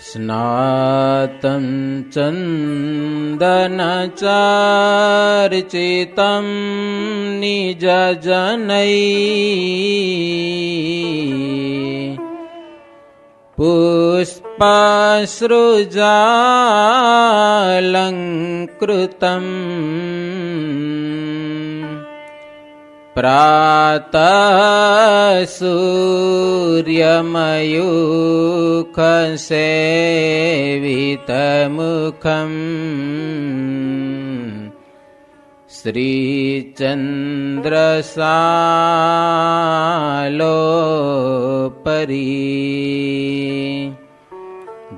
स्नातं चन्दनचार्चितं निजजनैः पुष्पाश्रुजालङ्कृतम् प्रातः सूर्यमयूखसेवितमुखम् श्रीचन्द्रसालोपरि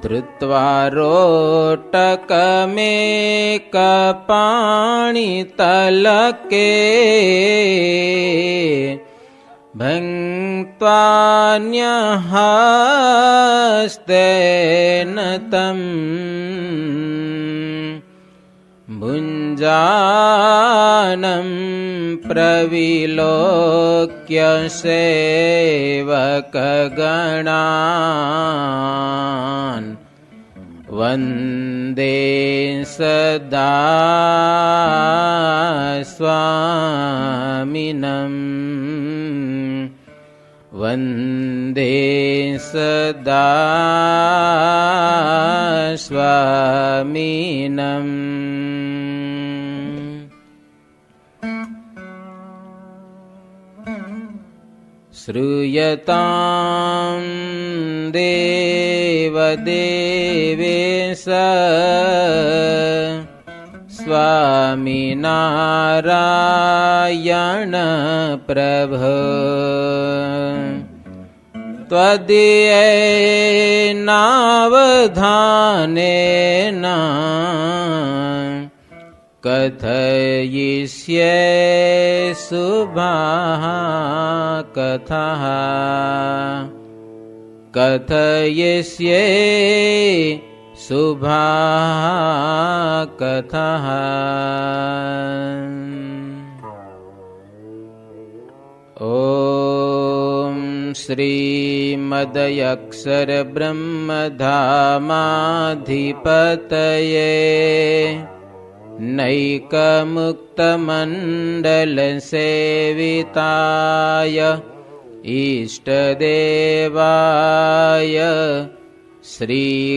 धृत्वा रोटकमेकपाणितलके भङ्क्त्वान्यहस्तेन तं भुञ्जानं प्रविलोक्य सेवकगणान् वन्दे सदा स्वामिनम् वन्दे सदा स्वामिनम्। श्रूयतां देवदेवेश स्वामिनारायण प्रभो त्वदीयेनावधानेन कथयिष्ये शुभाः कथाः कथयिष्ये शुभाः कथाः। ॐ श्रीमदयक्षरब्रह्मधामाधिपतये नैकमुक्तमण्डलसेविताय इष्टदेवाय श्रीघनश्यामाय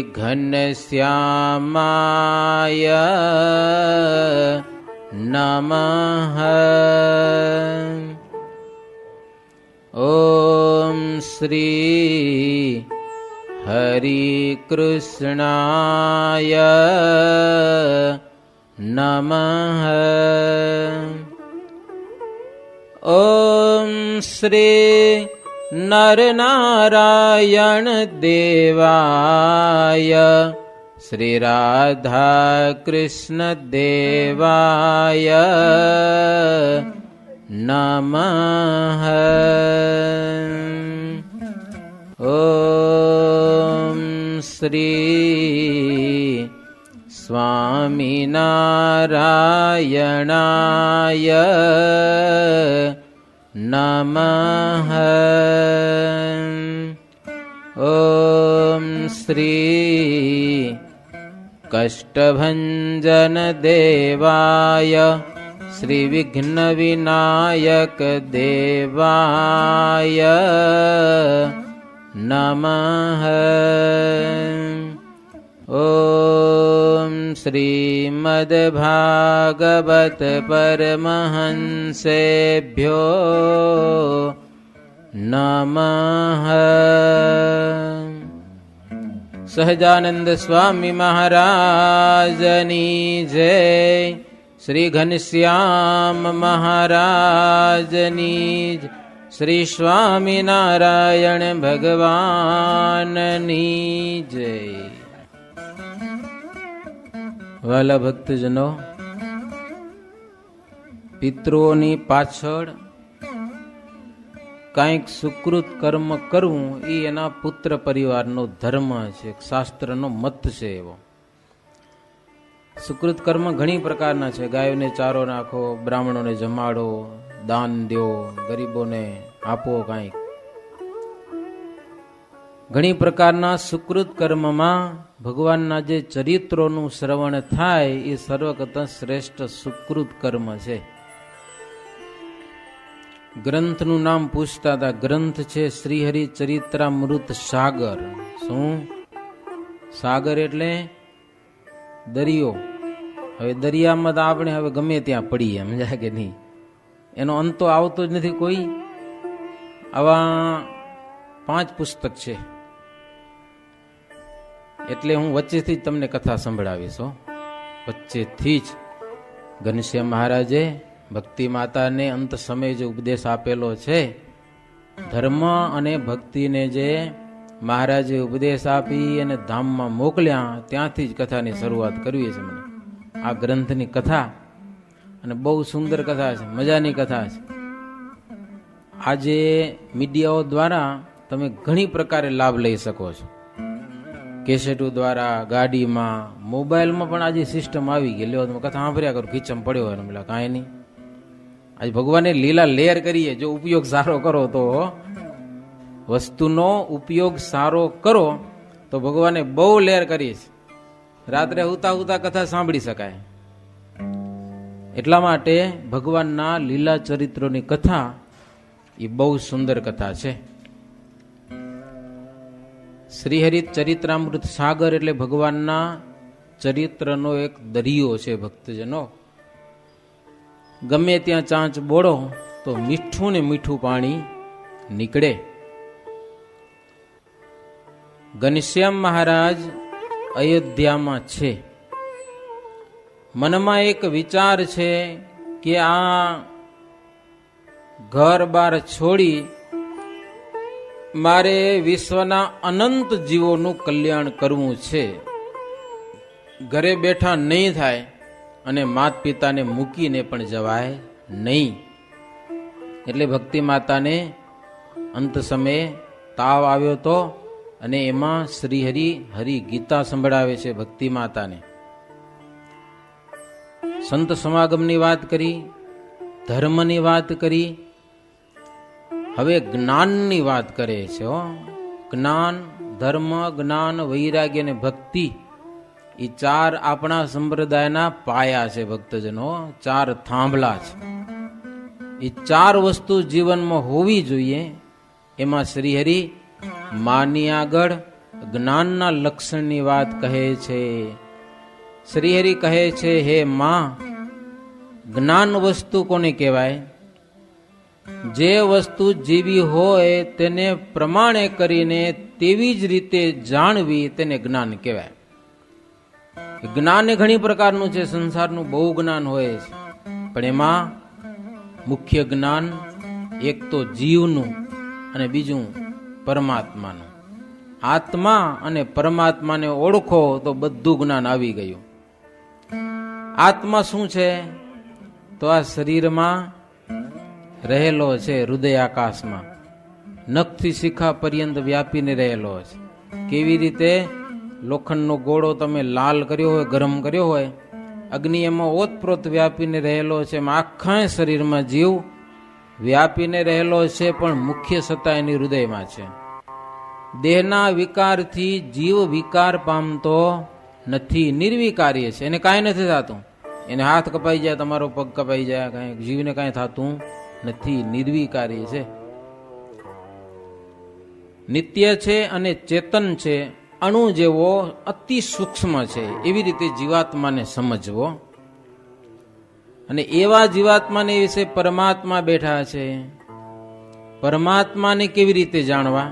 नमः। ॐ श्री हरिकृष्णाय नमः। ॐ श्री नरनारायण देवाय श्रीराधाकृष्ण देवाय नमः। ॐ श्री स्वामिनारायणाय नमः। ॐ श्री कष्टभञ्जन देवाय श्रीविघ्नविनायक देवाय नमः। ॐ श्रीमद्भागवत परमहंसेभ्यो नमः। सहजानंद स्वामी महाराजनी जय। श्री घनश्याम महाराजनी जय। श्री स्वामीनारायण भगवाननी जय। વાલા ભક્તજનો, પિતૃઓની પાછળ કાંઈક સુકૃત કર્મ કરવું એ એના પુત્ર પરિવારનો ધર્મ છે, શાસ્ત્રનો મત છે. એવો સુકૃત કર્મ ઘણી પ્રકારના છે. ગાયોને ચારો નાખો, બ્રાહ્મણોને જમાડો, દાન દો, ગરીબોને આપો કાંઈક. ઘણી પ્રકારના સુકૃત કર્મમાં ભગવાનના જે ચરિત્રોનું શ્રવણ થાય એ સર્વ કરતા શ્રેષ્ઠ સુકૃત કર્મ છે. ગ્રંથનું નામ પૂછતા હતા. ગ્રંથ છે શ્રીહરિ ચરિત્રામૃત સાગર. શું? સાગર એટલે દરિયો. હવે દરિયામાં તો આપણે હવે ગમે ત્યાં પડીએ, સમજાય કે નહીં? એનો અંત તો આવતો જ નથી કોઈ. આવા 5 પુસ્તક છે, એટલે હું વચ્ચેથી જ તમને કથા સંભળાવીશ. વચ્ચેથી જ ઘનશ્યામ મહારાજે ભક્તિ માતાને અંત સમય જે ઉપદેશ આપેલો છે, ધર્મ અને ભક્તિને જે મહારાજે ઉપદેશ આપી અને ધામમાં મોકલ્યા, ત્યાંથી જ કથાની શરૂઆત કરવી છે મને. આ ગ્રંથની કથા, અને બહુ સુંદર કથા છે, મજાની કથા છે. આજે મીડિયાઓ દ્વારા તમે ઘણી પ્રકારે લાભ લઈ શકો છો. કેસેટો દ્વારા, ગાડીમાં, મોબાઈલમાં પણ આજે સિસ્ટમ આવી ગઈ. લ્યો તમે કથા સાંભળ્યા કરો, ખીચમ પડ્યો હોય એટલે કાંઈ નહીં. આજે ભગવાને લીલા લેર કરીએ. જો ઉપયોગ સારો કરો તો, વસ્તુનો ઉપયોગ સારો કરો તો ભગવાને બહુ લેર કરી છે. રાત્રે હુતા હુતા કથા સાંભળી શકાય. એટલા માટે ભગવાનના લીલા ચરિત્રોની કથા એ બહુ સુંદર કથા છે. શ્રીહરિ ચરિત્રામૃત સાગર એટલે ભગવાનના ચરિત્રનો એક દરિયો છે. ભક્તજનો, ગમે ત્યાં ચાંચ બોળો તો મીઠું ને મીઠું પાણી નીકળે. ઘનશ્યામ મહારાજ અયોધ્યામાં છે. મનમાં એક વિચાર છે કે આ ઘર બાર છોડી મારે વિશ્વના અનંત જીવોનું કલ્યાણ કરવું છે. ઘરે બેઠા નહીં થાય અને માત પિતાને મૂકીને પણ જવાય નહીં. એટલે ભક્તિ માતાને અંત સમયે તાવ આવ્યો તો, અને એમાં શ્રીહરિ હરિ ગીતા સંભળાવે છે ભક્તિ માતાને. સંત સમાગમની વાત કરી, ધર્મની વાત કરી, હવે જ્ઞાનની વાત કરે છે. જ્ઞાન, ધર્મ, જ્ઞાન, વૈરાગ્ય અને ભક્તિ એ 4 આપણા સંપ્રદાયના પાયા છે. ભક્તજનો, 4 થાંભલા છે. એ 4 વસ્તુ જીવનમાં હોવી જોઈએ. એમાં શ્રીહરિ માની આગળ જ્ઞાનના લક્ષણની વાત કહે છે. શ્રીહરિ કહે છે, હે માં, જ્ઞાન વસ્તુ કોને કહેવાય? જે વસ્તુ જેવી હોય તેને પ્રમાણે કરીને તેવી જ રીતે જાણવી, તેને જ્ઞાન કહેવાય. જ્ઞાન એ ઘણી પ્રકારનું છે. સંસારનું બહુ જ્ઞાન હોય છે, પણ એમાં મુખ્ય જ્ઞાન એક તો જીવનું અને બીજું પરમાત્માનું. આત્મા અને પરમાત્માને ઓળખો તો બધું જ્ઞાન આવી ગયું. આત્મા શું છે? તો આ શરીરમાં રહેલો છે, હૃદય આકાશમાં નખથી શિખા પર્યંત વ્યાપીને રહેલો છે. કેવી રીતે? લોખંડનો ગોળો તમે લાલ કર્યો હોય, ગરમ કર્યો હોય, અગ્નિ એમાં ઓતપ્રોત વ્યાપીને રહેલો છે. એમાં આખા શરીરમાં જીવ વ્યાપીને રહેલો છે, પણ મુખ્ય સત્તા એની હૃદયમાં છે. દેહના વિકારથી જીવ વિકાર પામતો નથી, નિર્વિકારી છે. એને કાંઈ નથી થતું. એને હાથ કપાઈ જાય, તમારો પગ કપાઈ જાય, કાંઈ જીવને કાંઈ થતું નથી, નિર્વિકારી છે. નિત્ય છે અને ચેતન છે. અણુ જેવો અતિ સૂક્ષ્મ છે. એવી રીતે જીવાત્માને સમજવો. અને એવા જીવાત્માને વિશે પરમાત્મા બેઠા છે. પરમાત્માને કેવી રીતે જાણવા?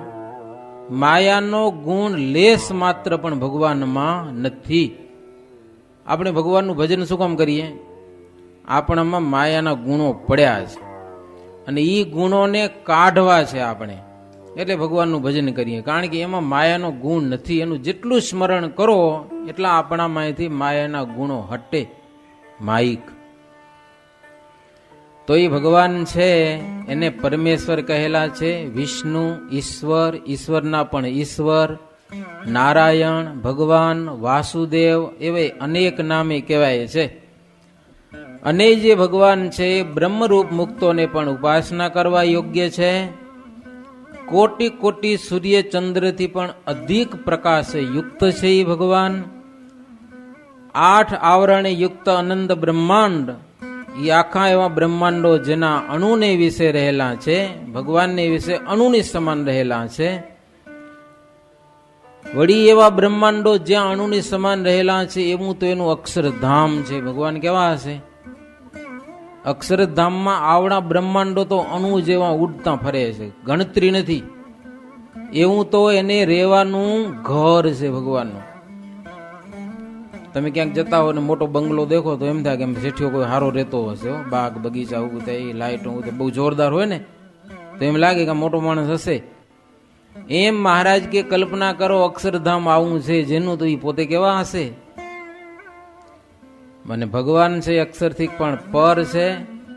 માયાનો ગુણ લેશ માત્ર પણ ભગવાનમાં નથી. આપણે ભગવાનનું ભજન શું કામ કરીએ? આપણામાં માયાના ગુણો પડ્યા છે, અને એ ગુણોને કાઢવા છે આપણે, એટલે ભગવાનનું ભજન કરીએ. કારણ કે એમાં માયાનો ગુણ નથી. એનું જેટલું સ્મરણ કરો એટલા આપણામાંથી માયાના ગુણો હટે. માઈક તો એ ભગવાન છે, એને પરમેશ્વર કહેલા છે. વિષ્ણુ ઈશ્વર, ઈશ્વરના પણ ઈશ્વર, નારાયણ, ભગવાન, વાસુદેવ, એવા અનેક નામે કહેવાય છે. અને જે ભગવાન છે બ્રહ્મરૂપ મુક્તોને પણ ઉપાસના કરવા યોગ્ય છે. કોટી કોટી સૂર્ય ચંદ્રથી પણ અધિક પ્રકાશે યુક્ત છે એ ભગવાન. 8 આવરણે યુક્ત અનંત બ્રહ્માંડ, એ આખા એવા બ્રહ્માંડો જેના અણુને વિશે રહેલા છે, ભગવાનને વિશે અણુની સમાન રહેલા છે. વળી એવા બ્રહ્માંડો જ્યાં અણુની સમાન રહેલા છે એવું તો એનું અક્ષરધામ છે. ભગવાન કેવા હશે? અક્ષરધામમાં આવડા બ્રહ્માંડો તો અણુ જેવા ઉડતા ફરે છે, ગણતરી નથી. એવું તો એને રહેવાનું ઘર છે ભગવાનનું. તમે ક્યાંક જતા હો ને મોટો બંગલો દેખો તો એમ થાય કે શેઠિયો કોઈ સારો રહેતો હશે, બાગ બગીચા ઉભું થાય, લાઈટ બહુ જોરદાર હોય ને તો એમ લાગે કે મોટો માણસ હશે. એમ મહારાજ કે કલ્પના કરો અક્ષરધામ આવું છે જેનું તો એ પોતે કેવા હશે. મને ભગવાન છે અક્ષરથી પણ પર છે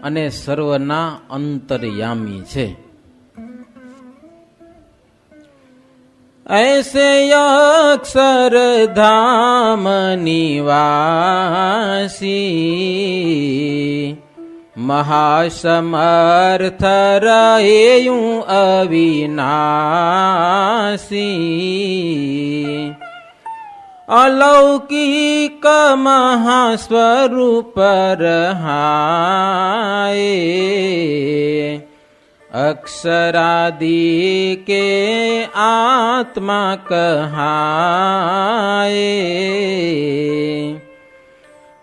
અને સર્વના અંતર્યામી છે. ऐसे अक्षरधाम निवासी महासमर्थ रहेयूं अविनाशी अलौकिक महास्वरूप रहाए अक्षरादि के आत्मा कहाए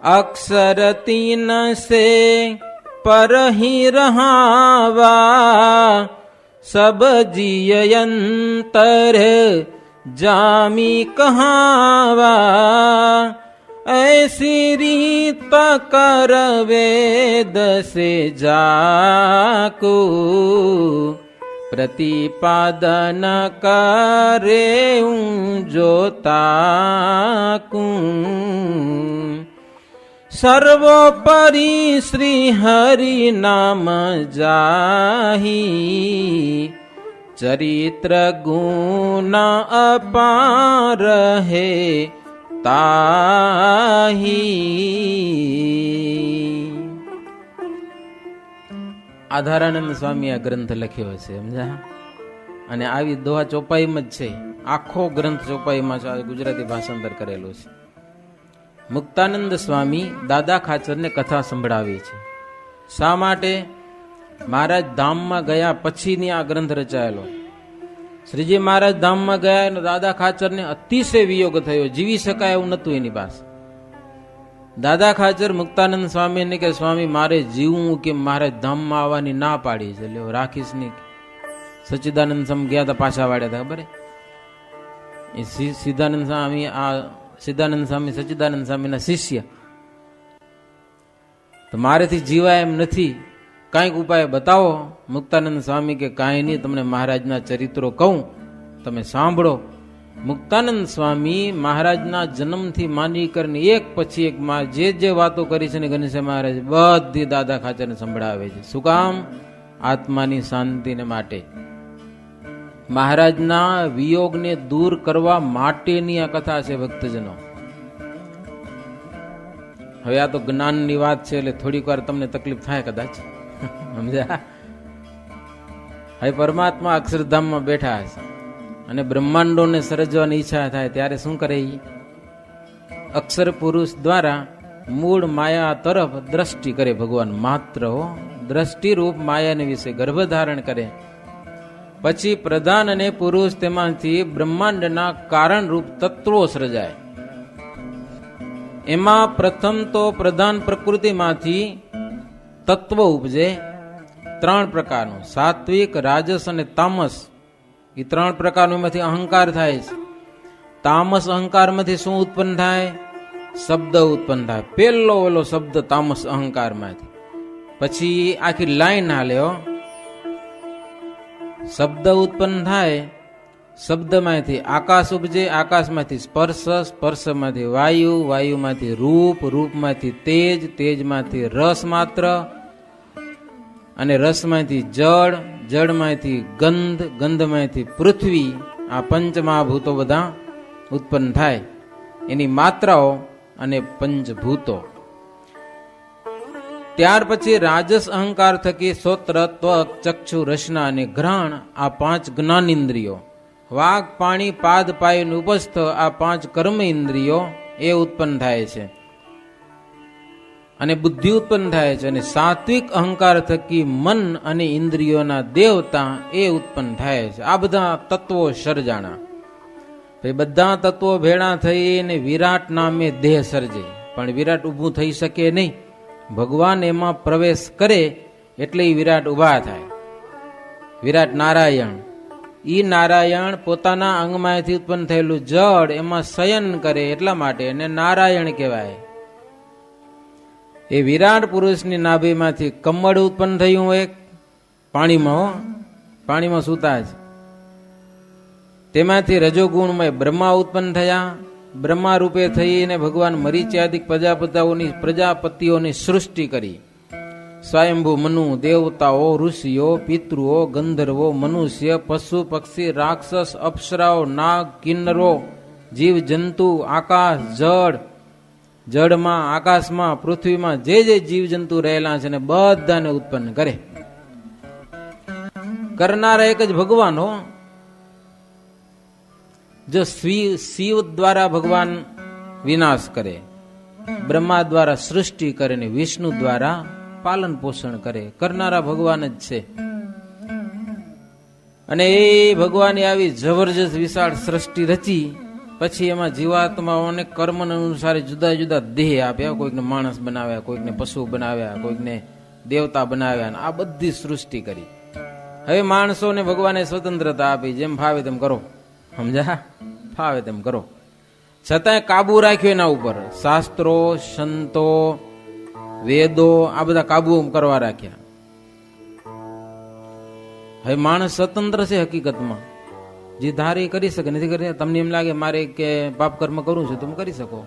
अक्षर तीन से पर ही रहावा सब जीयंतर जामी कहावा ऐसी रीत कर वेद से जाकू प्रतिपादन करे जोताकू सर्वोपरि श्री हरि नाम जाही चरित्र गुण अपार है આધારાનંદ સ્વામી આ ગ્રંથ લખ્યો છે સમજા. અને આવી દોહા ચોપાઈમાં જ છે, આખો ગ્રંથ ચોપાઈમાં છે, ગુજરાતી ભાષાંતર કરેલું છે. મુક્તાનંદ સ્વામી દાદા ખાચરને કથા સંભળાવી છે. શા માટે? મહારાજ ધામમાં ગયા પછીની આ ગ્રંથ રચાયેલો. શ્રીજી મહારાજ ધામમાં ગયા અને દાદા ખાચરને અતિશય વિયોગ થયો, જીવી શકાય એવું નતું એની પાસે. દાદા ખાચર મુક્તાનંદ સ્વામીને કે સ્વામી મારે જીવવું કે મહારાજ ધામમાં આવવાની ના પાડી છે, એટલે રાખીશ નહીં. સચ્ચિદાનંદ સ્વામી ગયા હતા, પાછા વાળ્યા હતા, ખબર એ સિદ્ધાનંદ સ્વામી, આ સિદ્ધાનંદ સ્વામી સચ્ચિદાનંદ સ્વામીના શિષ્ય. તો મારેથી જીવાય એમ નથી, કાંઈક ઉપાય બતાવો. મુક્તાનંદ સ્વામી કે કાંઈ નહીં, તમને મહારાજના ચરિત્રો કહું, તમે સાંભળો. મુક્તાનંદ સ્વામી મહારાજના જન્મથી માંડી કરીને એક પછી એક જે વાતો કરી છે ને ઘનશ્યામ મહારાજ બધી દાદા ખાચરને સંભળાવે છે. શું કામ? આત્માની શાંતિને માટે, મહારાજના વિયોગને દૂર કરવા માટેની આ કથા છે ભક્તજનો. હવે આ તો જ્ઞાનની વાત છે એટલે થોડીક વાર તમને તકલીફ થાય કદાચ, સમજ્યા? હવે પરમાત્મા અક્ષરધામમાં બેઠા છે અને બ્રહ્માંડોને સર્જવાની ઈચ્છા થાય ત્યારે શું કરે? અક્ષર પુરુષ દ્વારા મૂળ માયા તરફ દ્રષ્ટિ કરે ભગવાન. માત્ર દ્રષ્ટિરૂપ માયાને વિશે ગર્ભધારણ કરે. પછી પ્રધાન અને પુરુષ તેમાંથી બ્રહ્માંડના કારણરૂપ તત્વો સર્જાય. એમાં પ્રથમ તો પ્રધાન પ્રકૃતિમાંથી તત્વ ઉપજે, 3 પ્રકારનું, સાત્વિક, રાજસ અને તામસ. એ 3 પ્રકારનું માંથી અહંકાર થાય છે. તામસ અહંકારમાંથી શું ઉત્પન્ન થાય? શબ્દ ઉત્પન્ન થાય. પેલો ઓલો શબ્દ તામસ અહંકારમાંથી. પછી આખી લાઈન હાલે. શબ્દ ઉત્પન્ન થાય, શબ્દમાંથી આકાશ ઉપજે, આકાશમાંથી સ્પર્શ, સ્પર્શમાંથી વાયુ, વાયુમાંથી રૂપ, રૂપમાંથી તેજ, તેજમાંથી રસ માત્ર, અને રસમાંથી જળ, જળમાંથી ગંધ, ગંધમાંથી પૃથ્વી. આ પંચમહાભૂતો બધા ઉત્પન્ન થાય. એની માત્રાઓ અને પંચભૂતો. ત્યાર પછી રાજસ અહંકાર થકી શ્રોત્ર, ત્વક, ચક્ષુ, રસના અને ઘ્રાણ, આ 5 જ્ઞાન ઇન્દ્રિયો, વાઘ, પાણી, પાદ, પાય, ઉપસ્થ, આ 5 કર્મ ઇન્દ્રિયો એ ઉત્પન્ન થાય છે અને બુદ્ધિ ઉત્પન્ન થાય છે. અને સાત્વિક અહંકાર થકી મન અને ઇન્દ્રિયોના દેવતા એ ઉત્પન્ન થાય છે. આ બધા તત્વો સર્જાણા. બધા તત્વો ભેળા થઈને વિરાટ નામે દેહ સર્જે. પણ વિરાટ ઊભું થઈ શકે નહીં. ભગવાન એમાં પ્રવેશ કરે એટલે એ વિરાટ ઊભા થાય. વિરાટ નારાયણ, ઈ નારાયણ પોતાના અંગમાંથી ઉત્પન્ન થયેલું જળ એમાં શયન કરે એટલા માટે એને નારાયણ કહેવાય. એ વિરાટ પુરુષની નાભીમાંથી કમળ ઉત્પન્ન થયું, એક પાણીમાં સૂતા છે. તેમાંથી રજોગુણમય બ્રહ્મા ઉત્પન્ન થયા. બ્રહ્મા રૂપે થઈને ભગવાન મરીચ્યાદિક પ્રજાપતિઓની સૃષ્ટિ કરી. સ્વયંભૂ મનુ, દેવતાઓ, ઋષિઓ, પિતૃઓ, ગંધર્વો, મનુષ્ય, પશુ, પક્ષી, રાક્ષસ, અપ્સરાઓ, નાગ, કિન્નરો, જીવ જંતુ, આકાશ, જળમાં, આકાશમાં, પૃથ્વીમાં જે જીવ જંતુ રહેલા છે ને બધાને ઉત્પન્ન કરે. કરનારા એક જ ભગવાન હો. જો શિવ દ્વારા ભગવાન વિનાશ કરે, બ્રહ્મા દ્વારા સૃષ્ટિ કરે ને વિષ્ણુ દ્વારા પાલન પોષણ કરે, કરનારા ભગવાન જ છે. અને એ ભગવાને આવી જબરજસ્ત વિશાળ સૃષ્ટિ રચી. પછી એમાં જીવાત્માઓને કર્મ અનુસાર જુદા જુદા દેહ આપ્યા. કોઈકને માણસ બનાવ્યા, કોઈકને પશુ બનાવ્યા, કોઈકને દેવતા બનાવ્યા. આ બધી સૃષ્ટિ કરી. હવે માણસોને ભગવાને સ્વતંત્રતા આપી, જેમ ફાવે તેમ કરો. સમજા? ફાવે તેમ કરો. છતાંય કાબુ રાખ્યો એના ઉપર. શાસ્ત્રો, સંતો, વેદો આ બધા કાબુ કરવા રાખ્યા. હવે માણસ સ્વતંત્ર છે હકીકતમાં. જે ધારે કરી શકે, નથી કરી. તમને એમ લાગે મારે કે પાપ કર્મ કરવું છે, તમે કરી શકો.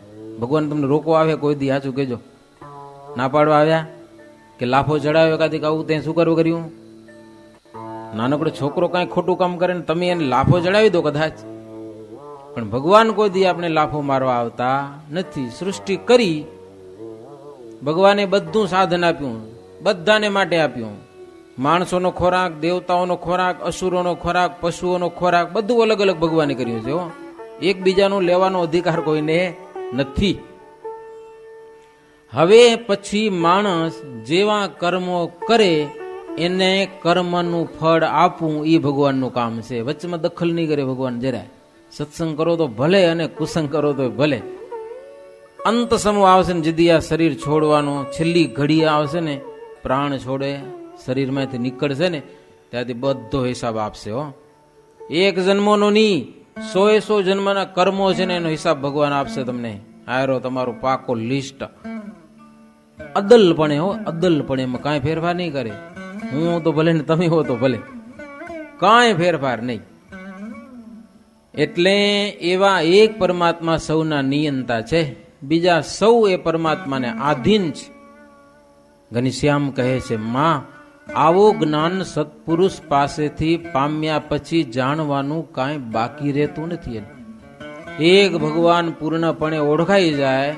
ભગવાન તમને રોકવા આવે કોઈ દી? સાચું કહેજો. ના પાડવા આવ્યા કે લાફો ચડાવ્યો કાથી આવું તે શું કરવું કર્યું? નાનકડો છોકરો કાંઈ ખોટું કામ કરે ને તમે એને લાફો ચડાવી દો કદાચ, પણ ભગવાન કોઈ દી આપણે લાફો મારવા આવતા નથી. સૃષ્ટિ કરી ભગવાને બધું સાધન આપ્યું, બધાને માટે આપ્યું. માણસોનો ખોરાક, દેવતાઓનો ખોરાક, અસુરોનો ખોરાક, પશુઓનો ખોરાક, બધું અલગ અલગ ભગવાને કર્યું છે. એકબીજાનો લેવાનો અધિકાર કોઈને નથી. હવે પછી માણસ જેવા કર્મો કરે એને કર્મનું ફળ આપવું એ ભગવાનનું કામ છે. વચ્ચેમાં દખલ નહીં કરે ભગવાન જરાય. સત્સંગ કરો તો ભલે અને કુસંગ કરો તો ભલે. અંત સમૂહ આવશે ને જીદી આ શરીર છોડવાનો, છેલ્લી ઘડી આવશે ને પ્રાણ છોડે, શરીરમાંથી નીકળશે ને ત્યાંથી બધો હિસાબ આપશે. એક જન્મોનો નહીં, 100 જન્મના કર્મો છે ને એનો હિસાબ ભગવાન આપશે તમને. આયરો તમારો પાકો લિસ્ટ. અદલપણે અદલપણે એમાં કાંઈ ફેરફાર નહીં કરે. હું તો ભલે ને તમે હો તો ભલે, કાંઈ ફેરફાર નહીં. એટલે એવા એક પરમાત્મા સૌના નિયંતા છે, બીજા સૌ એ પરમાત્માને આધીન છે. ઘનશ્યામ કહે છે, માં આવો જ્ઞાન સત્પુરુષ પાસેથી પામ્યા પછી જાણવાનું કાંઈ બાકી રહેતું નથી. એક ભગવાન પૂર્ણપણે ઓળખાઈ જાય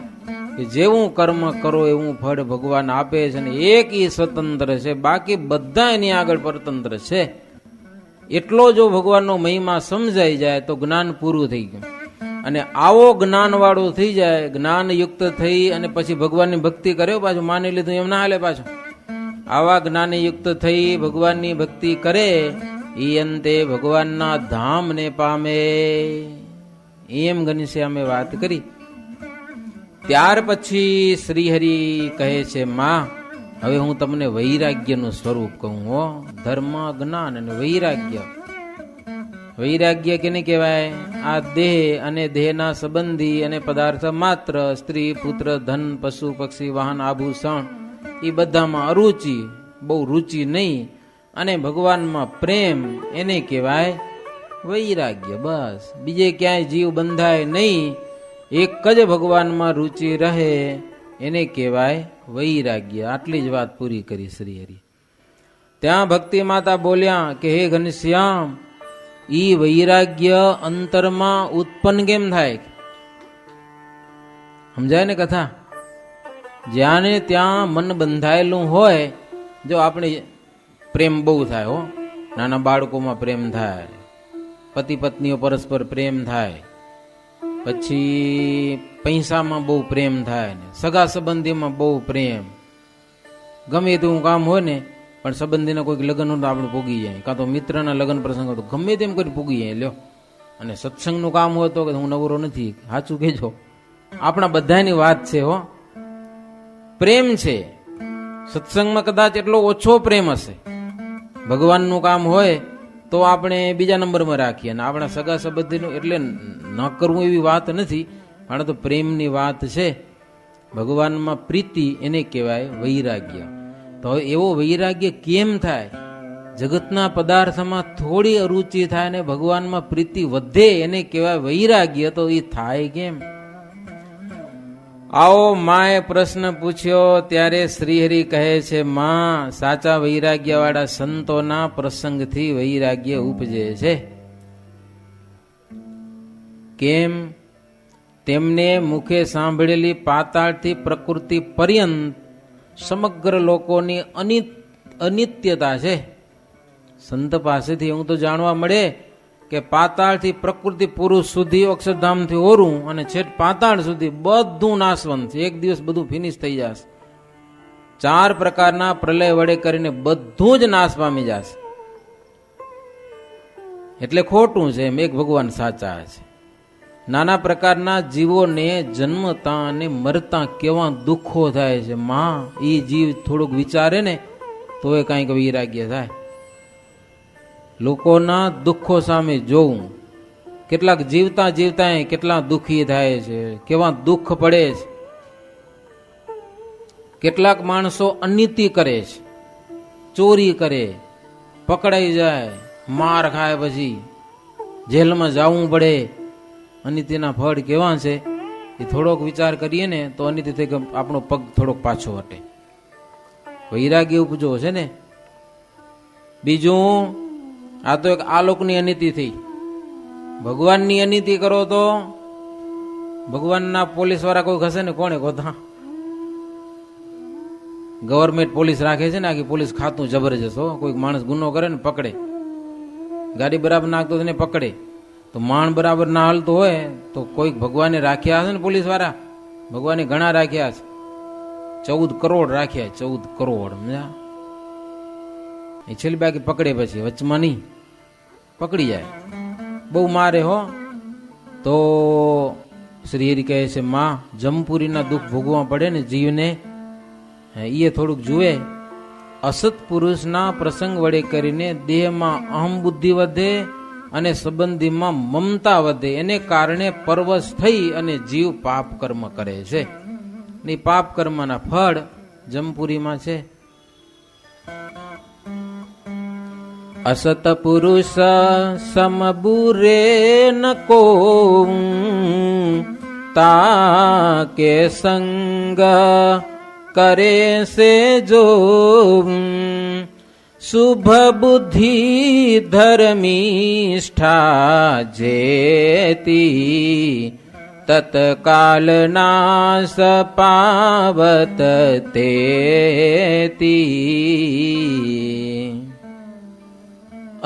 કે જેવું કર્મ કરો એવું ફળ ભગવાન આપે છે ને એક ઈ સ્વતંત્ર છે, બાકી બધા એની આગળ પરતંત્ર છે. એટલો જો ભગવાનનો મહિમા સમજાઈ જાય તો જ્ઞાન પૂરું થઈ ગયું. અને આવો જ્ઞાન વાળો થઈ જાય, જ્ઞાન યુક્ત થઈ અને પછી ભગવાનની ભક્તિ કર્યો, પાછું માની લીધું એમ ના હાલે. પાછું આવા જ્ઞાન યુક્ત થઈ ભગવાનની ભક્તિ કરે ઈ અંતે ભગવાનના ધામને પામે. એમ ઘનશ્યામે વાત કરી. ત્યાર પછી શ્રીહરિ કહે છે, માં હવે હું તમને વૈરાગ્યનું સ્વરૂપ કહું. ધર્મ, જ્ઞાન અને વૈરાગ્ય. વૈરાગ્ય કેને કહેવાય? આ દેહ અને દેહના સંબંધી અને પદાર્થ માત્ર, સ્ત્રી, પુત્ર, ધન, પશુ, પક્ષી, વાહન, આભૂષણ એ બધામાં અરુચિ, બહુ રુચિ નહીં, અને ભગવાનમાં પ્રેમ, એને કહેવાય વૈરાગ્ય. બસ બીજે ક્યાંય જીવ બંધાય નહીં, એક જ ભગવાનમાં રુચિ રહે, એને કહેવાય વૈરાગ્ય. આટલી જ વાત પૂરી કરી શ્રીહરિ. ત્યાં ભક્તિ માતા બોલ્યા કે હે ઘનશ્યામ, ઈ વૈરાગ્ય અંતરમાં ઉત્પન્ન કેમ થાય? સમજાય ને કથા? જ્યાં ને ત્યાં મન બંધાયેલું હોય. જો આપણે પ્રેમ બહુ થાય હો, નાના બાળકોમાં પ્રેમ થાય, પતિ પત્નીઓ પરસ્પર પ્રેમ થાય, પછી પૈસામાં બહુ પ્રેમ થાય ને, સગા સંબંધીમાં બહુ પ્રેમ, ગમે તેવું કામ હોય ને પણ સંબંધીના કોઈક લગ્ન હોય તો આપણે પૂગી જાય, કાં તો મિત્રના લગ્ન પ્રસંગ હોય તો ગમે તેમ કરી પૂગી જાય લ્યો. અને સત્સંગનું કામ હોય તો હું નવરો નથી, સાચું કહેજો. આપણા બધાની વાત છે હો, પ્રેમ છે. સત્સંગમાં કદાચ એટલો ઓછો પ્રેમ હશે. ભગવાનનું કામ હોય તો આપણે બીજા નંબરમાં રાખીએ, અને આપણા સગા સંબંધીનું એટલે ન કરવું એવી વાત નથી, પણ તો પ્રેમની વાત છે. ભગવાનમાં પ્રીતિ એને કહેવાય વૈરાગ્ય. તો એવો વૈરાગ્ય કેમ થાય? જગતના પદાર્થમાં થોડી અરુચિ થાય ને ભગવાનમાં પ્રીતિ વધે, એને કહેવાય વૈરાગ્ય. તો એ થાય કેમ? આવો માએ પ્રશ્ન પૂછ્યો ત્યારે શ્રીહરિ કહે છે, માં, સાચા વૈરાગ્ય વાળા સંતોના પ્રસંગથી વૈરાગ્ય ઉપજે છે. કેમ? તેમને મુખે સાંભળેલી પાતાળથી પ્રકૃતિ પર્યંત સમગ્ર લોકોની અનિત્યતા છે. સંત પાસેથી એવું તો જાણવા મળે કે પાતાળથી પ્રકૃતિ પુરુષ સુધી, અક્ષરધામથી ઓરું અને છેટ પાતાળ સુધી બધું નાશવંત છે. એક દિવસ બધું ફિનિશ થઈ જશે. 4 પ્રકારના પ્રલય વડે કરીને બધું જ નાશ પામી જશે. એટલે ખોટું છે એમ, એક ભગવાન સાચા છે. નાના પ્રકારના જીવોને જન્મતા અને મરતા કેવા દુઃખો થાય છે. માં, એ જીવ થોડુંક વિચારે ને તો એ કાંઈક વૈરાગ્ય થાય. લોકોના દુઃખો સામે જોવું, કેટલાક જીવતા જીવતા કેટલા દુઃખી થાય છે, કેવા દુઃખ પડે છે. કેટલાક માણસો અનીતિ કરે છે, ચોરી કરે, પકડાઈ જાય, માર ખાય, પછી જેલમાં જવું પડે. અનીતિના ફળ કેવા છે એ થોડોક વિચાર કરીએ ને તો અનીતિથી આપણો પગ થોડોક પાછો હટે. વૈરાગ્ય ઉપજો છે ને. બીજું, આ તો એક આલોકની અનીતિ થઈ. ભગવાનની અનીતિ કરો તો ભગવાનના પોલીસ વાળા કોઈ હશે ને, કોણે ગોતા? ગવર્મેન્ટ પોલીસ રાખે છે ને, આખી પોલીસ ખાતું જબરજસ્ત હો. કોઈક માણસ ગુનો કરે ને પકડે, ગાડી બરાબર નાખતો એને પકડે. તો માણ બરાબર ના હાલતું હોય તો કોઈક ભગવાને રાખ્યા હશે ને પોલીસ વાળા. ભગવાને ઘણા રાખ્યા છે, 14 કરોડ રાખ્યા, 14 કરોડ. એ છેલ્લી બાકી પકડે, પછી વચમાં નહીં, પકડી જાય, બહુ મારે હો. તો શ્રી હરિ કહે છે, માં, જમપુરીના દુઃખ ભોગવવા પડે ને જીવને, એ થોડુંક જુએ. અસત પુરુષના પ્રસંગ વડે કરીને દેહમાં અહમ બુદ્ધિ વધે અને સંબંધીમાં મમતા વધે. એને કારણે પરવશ થઈ અને જીવ પાપ કર્મ કરે છે. ને પાપ કર્મના ફળ જમપુરીમાં છે. અસત પુરુષ સમબુરે ન કો તાકે સંગ કરે સે જો શુભ બુદ્ધિ ધર્મિષ્ઠા જેતી તત્કાલ નાશ પાવત તેતી.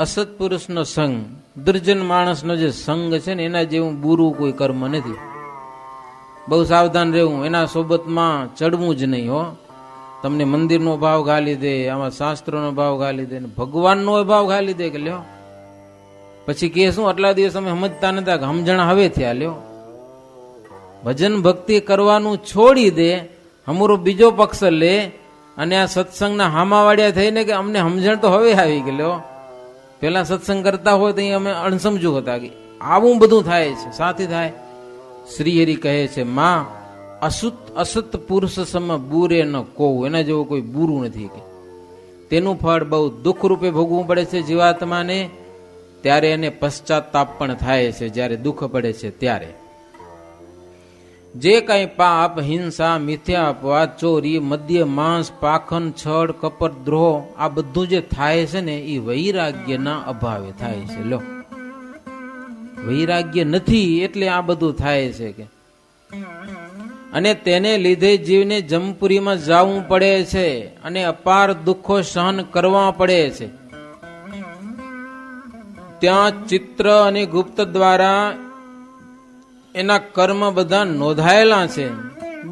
અસત પુરુષનો સંગ, દુર્જન માણસનો જે સંગ છે ને, એના જેવું બુરું કોઈ કર્મ નથી. બહુ સાવધાન રહેવું, એના સોબતમાં ચડવું જ નહીં હો. તમને મંદિરનો ભાવ ગાલી દે, આમાં શાસ્ત્રોનો ભાવ ગાલી દે, ભગવાનનો ભાવ ગાલી દે કે લ્યો. પછી કે શું, આટલા દિવસ અમે સમજતા નતા, સમજણ હવે થયા લ્યો. ભજન ભક્તિ કરવાનું છોડી દે, હમરો બીજો પક્ષ લે, અને આ સત્સંગના હામાવાડિયા થઈને કે અમને સમજણ તો હવે આવી કે લ્યો. પેલા સત્સંગ કરતા હોય તો અમે અણસમજુ હતા કે આવું બધું થાય છે, સાથી થાય. શ્રી હરિ કહે છે, માં, અસત પુરુષ સમ બુરે ન કોવું, એના જેવું કોઈ બુરું નથી કે તેનું ફળ બહુ દુઃખ રૂપે ભોગવવું પડે છે જીવાત્માને. ત્યારે એને પશ્ચાતાપ પણ થાય છે જ્યારે દુઃખ પડે છે ત્યારે. જે કઈ પાપ, હિંસા, મિથ્યા અપવાદ, ચોરી, મદ્ય, માંસ, પાખંડ, છળ, કપટ, દ્રોહ, આ બધું જે થાય છે ને એ વૈરાગ્યના અભાવે થાય છે. લો, વૈરાગ્ય નથી એટલે આ બધું થાય છે કે અને તેને લીધે જીવને જમપુરીમાં જવું પડે છે અને અપાર દુઃખો સહન કરવા પડે છે. ત્યાં ચિત્ર અને ગુપ્ત દ્વારા એના કર્મ બધા નોંધાયેલા છે.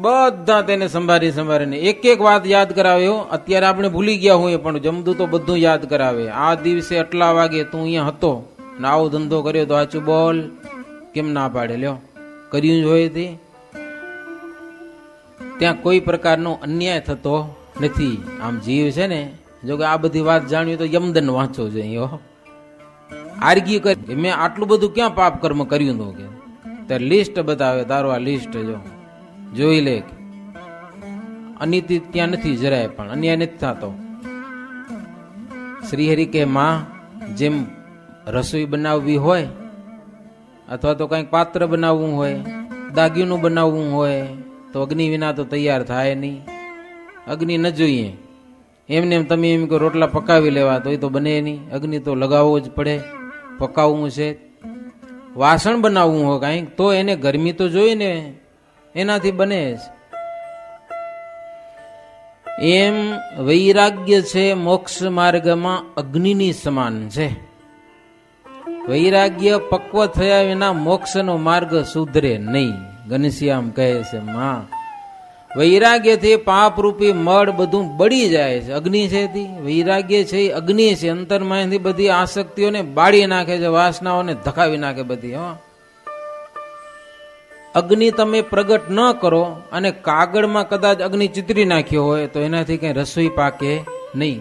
બધા તેને સંભાળીને એક એક વાત યાદ કરાવ્યો. અત્યારે આપણે ભૂલી ગયા હોઈએ પણ જમદૂતો બધું યાદ કરાવે. આ દિવસે આટલા વાગે તું અહીંયા હતો ને આવો ધંધો કર્યો તો સાચું બોલ, કેમ ના પાડે, લ્યો કર્યું જ હોય તે. ત્યાં કોઈ પ્રકારનો અન્યાય થતો નથી. આમ જીવ છે ને, જો કે આ બધી વાત જાણવી તો યમદન વાંચો જોઈએ. આર્ગ્યુ કરી મેં આટલું બધું ક્યાં પાપ કર્મ કર્યું તો કે ત્યારે લિસ્ટ બતાવે. તારો આ લિસ્ટ જોઈ લે. અનિતિ ત્યાં નથી જરાય પણ, અન્યાય નથી થતો. શ્રીહરિ કે માં જેમ રસોઈ બનાવવી હોય અથવા તો કંઈક પાત્ર બનાવવું હોય, દાગીનું બનાવવું હોય તો અગ્નિ વિના તો તૈયાર થાય નહીં. અગ્નિ ન જોઈએ. એમને એમ તમે એમ કે રોટલા પકાવી લેવા તો એ તો બને નહીં. અગ્નિ તો લગાવવો જ પડે, પકાવવું છે. વાસણ બનાવવું હોય કાંઈક તો એને ગરમી તો જોઈએ ને, એનાથી બને છે. એમ વૈરાગ્ય છે મોક્ષ માર્ગમાં અગ્નિની સમાન છે. વૈરાગ્ય પક્વ થયા વિના મોક્ષનો માર્ગ સુધરે નહીં. ઘનશ્યામ કહે છે માં વૈરાગ્યથી પાપરૂપી મળ બધું બળી જાય છે. અગ્નિ છે તે વૈરાગ્ય છે એ અગ્નિ છે. અંતરમાંથી બધી આસક્તિઓને બાળી નાખે છે, વાસનાઓને ધકાવી નાખે બધી. અગ્નિ તમે પ્રગટ ન કરો અને કાગળમાં કદાચ અગ્નિ ચિતરી નાખ્યો હોય તો એનાથી કઈ રસોઈ પાકે નહીં.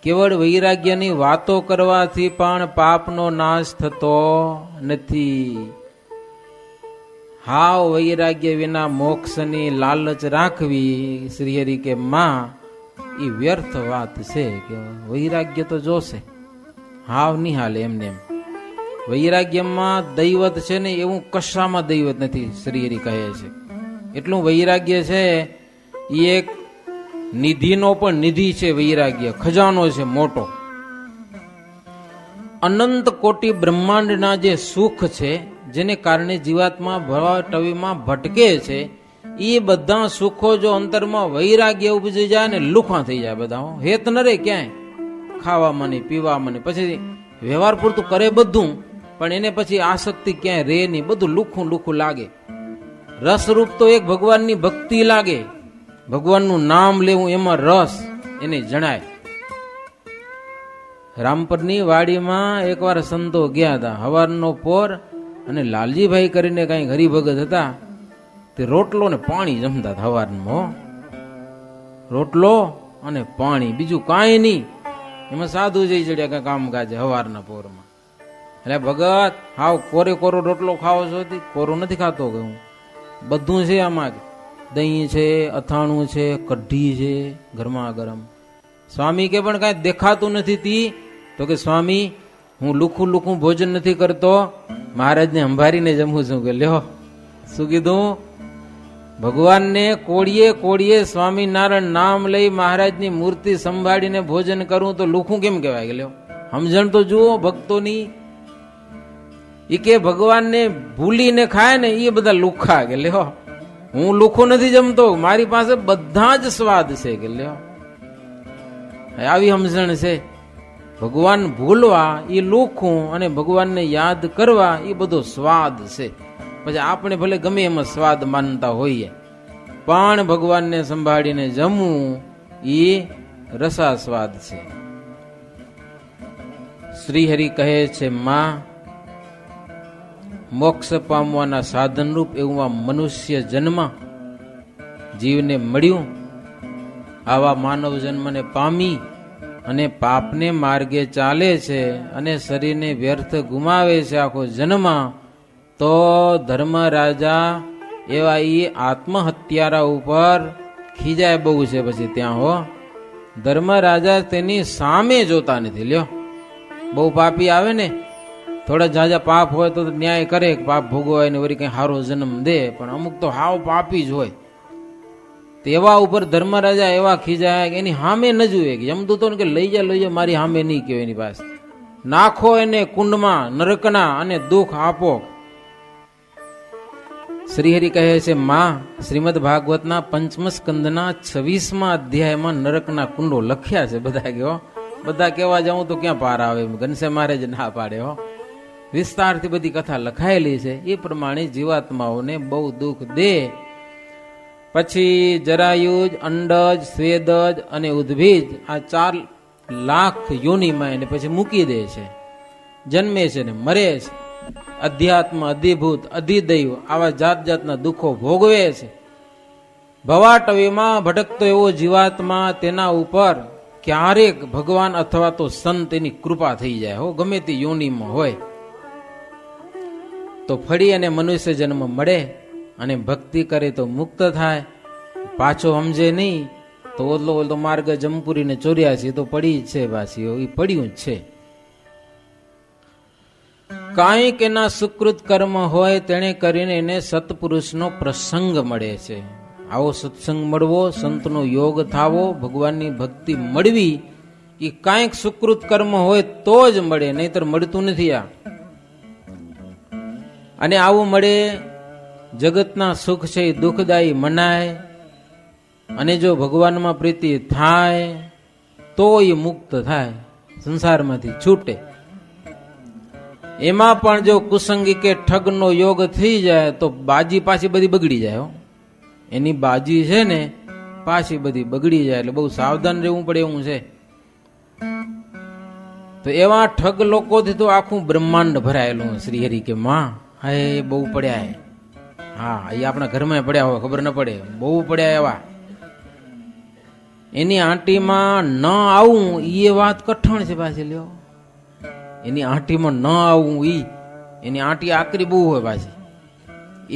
કેવળ વૈરાગ્યની વાતો કરવાથી પણ પાપનો નાશ થતો નથી. હાવ વૈરાગ્ય વિના મોક્ષની લાલચ રાખવી, શ્રીહરિ કે માં એ વ્યર્થ વાત છે. કે વૈરાગ્ય તો જોશે, હાવ નિહાલે એમને એમ. વૈરાગ્યમાં દૈવત છે ને એવું કશામાં દૈવત નથી, શ્રીહરિ કહે છે. એટલું વૈરાગ્ય છે એ એક નિધિનો પણ નિધિ છે. વૈરાગ્ય ખજાનો છે મોટો. અનંત કોટી બ્રહ્માંડના જે સુખ છે જેને કારણે જીવાત્મા ભવટવીમાં ભટકે છે, એ બધા સુખો જો અંતરમાં વૈરાગ્ય ઉપજી જાય ને લુખા થઈ જાય બધા. હેત ન રે ક્યાંય, ખાવામાં નહીં, પીવામાં નહીં. પછી વ્યવહાર પૂરતું કરે બધું પણ એને પછી આસક્તિ ક્યાંય રે નહીં. બધું લુખું લુખું લાગે. રસરૂપ તો એક ભગવાનની ભક્તિ લાગે. ભગવાનનું નામ લેવું એમાં રસ એને જણાય. રામપરની વાડીમાં એકવાર સંતો ગયા હતા. હવારનો પોર અને લાલજીભાઈ કરીને કઈ હરિભગત હતા. તે રોટલો ને પાણી જમતા હતા હવારમાં. રોટલો અને પાણી, બીજું કાંઈ નહીં. એમાં સાધુ જઈ ચડ્યા કઈ કામકાજે હવારના પોરમાં. એટલે ભગત હાવ કોરે કોરો રોટલો ખાવો છો? કોરો નથી ખાતો કે હું, બધું છે આમાં. દહીં છે, અથાણું છે, કઢી છે ગરમા ગરમ. સ્વામી કે પણ કાંઈ દેખાતું નથી તી. તો કે સ્વામી હું લુખું લુખું ભોજન નથી કરતો, મહારાજને સંભાળીને જમું છું. કે લ્યો શું કીધું? ભગવાનને કોળીએ કોળીએ સ્વામિનારાયણ નામ લઈ મહારાજની મૂર્તિ સંભાળીને ભોજન કરું તો લુખું કેમ કહેવાય? કે લ્યો સમજણ તો જુઓ ભક્તોની. એ કે ભગવાનને ભૂલીને ખાય ને એ બધા લુખા. કે લ્યો હું લુખું નથી જમતો, મારી પાસે બધા જ સ્વાદ છે. કે લ્યો આવી સમજણ છે. ભગવાન ભૂલવા એ લુખું અને ભગવાનને યાદ કરવા એ બધો સ્વાદ છે. પછી આપણે ભલે ગમે એમાં સ્વાદ માનતા હોઈએ પણ ભગવાનને સંભાળીને જમવું એ રસાસ્વાદ છે. શ્રીહરિ કહે છે માં મોક્ષ પામવાના સાધનરૂપ એવું આ મનુષ્ય જન્મ જીવને મળ્યું. આવા માનવ જન્મને પામી અને પાપને માર્ગે ચાલે છે અને શરીરને વ્યર્થ ગુમાવે છે આખો જન્મ, તો ધર્મ રાજા એવા એ આત્મહત્યારા ઉપર ખીજાય બહુ છે. પછી ત્યાં હો ધર્મ રાજા તેની સામે જોતા નથી. લ્યો બહુ પાપી આવે ને, થોડા ઝાઝા પાપ હોય તો ન્યાય કરે, પાપ ભોગવાય ને વળી કઈ સારો જન્મ દે. પણ અમુક તો હાવ પાપી જ હોય. તેવા ઉપર ધર્મરાજા એવા ખીજાય કે એની સામે ન જુએ. કે જમદૂતો કે લઈ જા મારી સામે નહીં કહેવાય. એની પાસે નાખો એને કુંડમાં નરકના અને દુઃખ આપો. શ્રીહરિ કહે છે, માં શ્રીમદ ભાગવતના પંચમ સ્કંદના 26મા અધ્યાયમાં નરકના કુંડો લખ્યા છે. બધા કહો, બધા કહેવા જાઉં તો ક્યાં પાર આવે, ઘનશે મારે જ ના પાડે હો. વિસ્તારથી બધી કથા લખાયેલી છે. એ પ્રમાણે જીવાત્માઓને બહુ દુઃખ દે. પછી જરાયુજ, અંડજ, સ્વેદજ અને ઉદ્ભીજ આ 4 લાખ યોનિમાં એને પછી મૂકી દે છે. જન્મે છે ને મરે છે. અધ્યાત્મ, અધિભૂત, અધિદૈવ આવા જાત જાતના દુઃખો ભોગવે છે. ભવાટવીમાં ભટકતો એવો જીવાત્મા, તેના ઉપર ક્યારેક ભગવાન અથવા તો સંત એની કૃપા થઈ જાય હો, ગમે તે યોનિમાં હોય તો ફરી અને મનુષ્ય જન્મ મળે અને ભક્તિ કરે તો મુક્ત થાય. પાછો સમજે નહીં તો ઓલો માર્ગ જમપુરીને 84 તો પડી જ છે. પાછી એ પડ્યું જ છે. કાંઈક એના સુકૃત કર્મ હોય તેને કરીને એને સત્પુરુષનો પ્રસંગ મળે છે. આવો સત્સંગ મળવો, સંતનો યોગ થાવો, ભગવાનની ભક્તિ મળવી, એ કાંઈક સુકૃત કર્મ હોય તો જ મળે, નહીતર મળતું નથી. આ અને આવું મળે, જગતના સુખ છે એ દુઃખદાયી મનાય, અને જો ભગવાનમાં પ્રીતિ થાય તો એ મુક્ત થાય, સંસારમાંથી છૂટે. એમાં પણ જો કુસંગી કે ઠગનો યોગ થઈ જાય તો બાજી પાછી બધી બગડી જાય. એની બાજી છે ને પાછી બધી બગડી જાય, એટલે બહુ સાવધાન રહેવું પડે એવું છે. તો એવા ઠગ લોકોથી તો આખું બ્રહ્માંડ ભરાયેલું. શ્રી હરિ કે માં હા બહુ પડ્યા હે. હા, એ આપણા ઘરમાં પડ્યા હોય, ખબર ન પડે, બહુ પડ્યા એવા. એની આંટીમાં ન આવું એ વાત કઠણ છે પાછી. લ્યો, એની આંટીમાં ન આવવું એની આંટી આકરી બહુ હોય પાછી.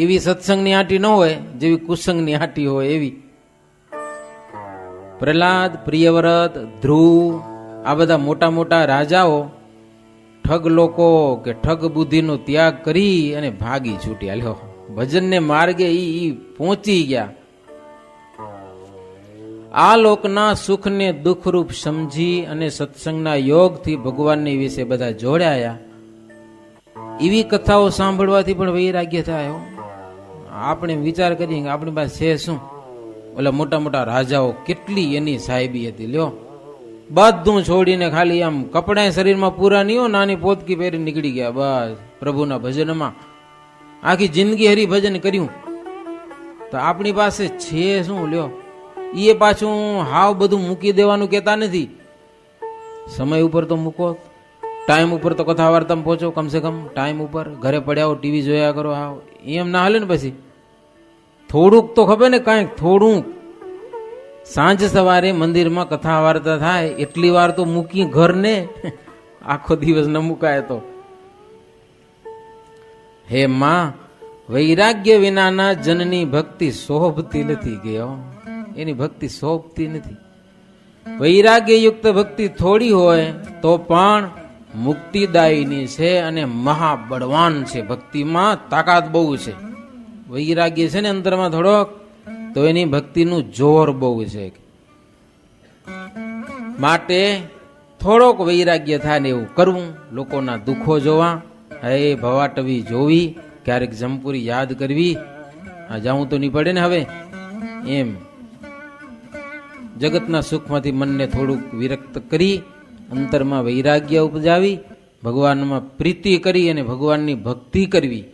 એવી સત્સંગની આંટી ન હોય જેવી કુસંગની આંટી હોય એવી. પ્રહલાદ, પ્રિયવ્રત, ધ્રુવ આ બધા મોટા મોટા રાજાઓ ઠગ લોકો કે ઠગ બુદ્ધિનો ત્યાગ કરી અને ભાગી છૂટ્યા. લ્યો, ભજનને માર્ગે ઈ પહોંચી ગયા. આ લોકના સુખને દુઃખરૂપ સમજી અને સત્સંગના યોગથી ભગવાનની વિશે બધા જોડાયા. એવી કથાઓ સાંભળવાથી પણ વૈરાગ્ય થાય. આપણે વિચાર કરીએ કે આપણી પાસે છે શું? ઓલા મોટા મોટા રાજાઓ કેટલી એની સાહેબી હતી. લ્યો, બધું છોડીને ખાલી આમ કપડા શરીરમાં પૂરા નહીં હો, નાની પોતકી પહેરી નીકળી ગયા બસ પ્રભુના ભજનમાં. આખી જિંદગી હરિભજન કર્યું. તો આપણી પાસે છે શું? લ્યો, એ પાછું હાવ બધું મૂકી દેવાનું કહેતા નથી. સમય ઉપર તો મૂકો, ટાઈમ ઉપર તો કથા વાર્તામાં પહોંચો, કમસે કમ ટાઈમ ઉપર. ઘરે પડ્યા હો, ટીવી જોયા કરો, હાવ એમ ના હાલે ને. પછી થોડુંક તો ખબર ને, કાંઈક થોડુંક. સાંજ સવારે મંદિરમાં કથા વાર્તા થાય એટલી વાર તો મૂકી ઘરને, આખો દિવસ ન મુકાય તો. હે માં, વૈરાગ્ય વિનાના જનની ભક્તિ શોભતી નથી. ગયો એની ભક્તિ શોભતી નથી. વૈરાગ્ય યુક્ત ભક્તિ થોડી હોય તો પણ મુક્તિદાયીની છે અને મહાબળવાન છે. ભક્તિમાં તાકાત બહુ છે. વૈરાગ્ય છે ને અંતરમાં થોડોક, તો એની ભક્તિનું જોર બહુ છે. માટે થોડોક વૈરાગ્ય થાય ને એવું કરવું. લોકોના દુઃખો જોવા, હે ભવાટવી જોવી, ક્યારેક જમપુરી યાદ કરવી. આ જાઉં તો નહીં પડે ને હવે. એમ જગતના સુખમાંથી મનને થોડુંક વિરક્ત કરી અંતરમાં વૈરાગ્ય ઉપજાવી, ભગવાનમાં પ્રીતિ કરી અને ભગવાનની ભક્તિ કરવી.